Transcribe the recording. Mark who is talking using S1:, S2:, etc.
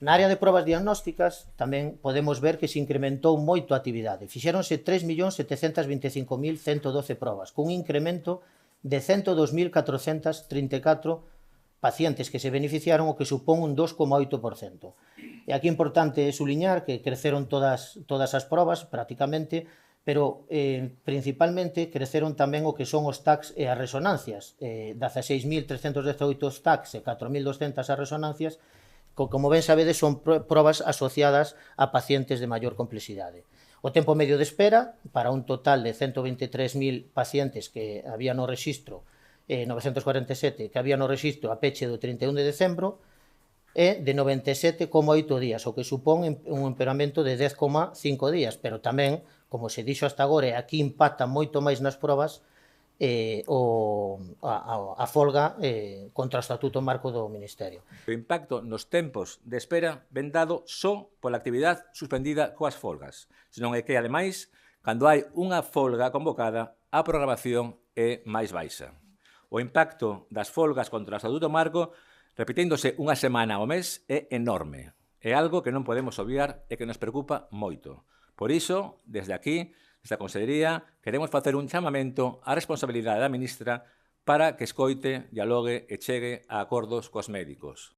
S1: Na área de probas diagnósticas tamén podemos ver que se incrementou moito a actividade. Fixéronse 3.725.112 probas, cun incremento de 102.434 pacientes que se beneficiaron, o que supón un 2,8%. E aquí é importante suliñar que creceron todas as probas, prácticamente, pero principalmente creceron tamén o que son os TACs e as resonancias. 16.318 TACs e 4.200 as resonancias, como ben sabedes, son probas asociadas a pacientes de maior complexidade. O tempo medio de espera para un total de 123.000 pacientes que había no rexistro, 947 que había no rexistro a peche do 31 de decembro, é de 97,8 días, o que supón un empeoramento de 10,5 días, pero tamén, como se dixo hasta agora, e aquí impacta moito máis nas probas, a folga contra o Estatuto Marco do Ministerio.
S2: O impacto nos tempos de espera ven dado só pola actividade suspendida coas folgas, senón é que, ademais, cando hai unha folga convocada, a programación é máis baixa. O impacto das folgas contra o Estatuto Marco, repetíndose unha semana ao mes, é enorme. É algo que non podemos obviar e que nos preocupa moito. Por iso, desde aquí, esta Consellería, queremos facer un chamamento á responsabilidade da ministra para que escoite, dialogue e chegue a acordos cos médicos.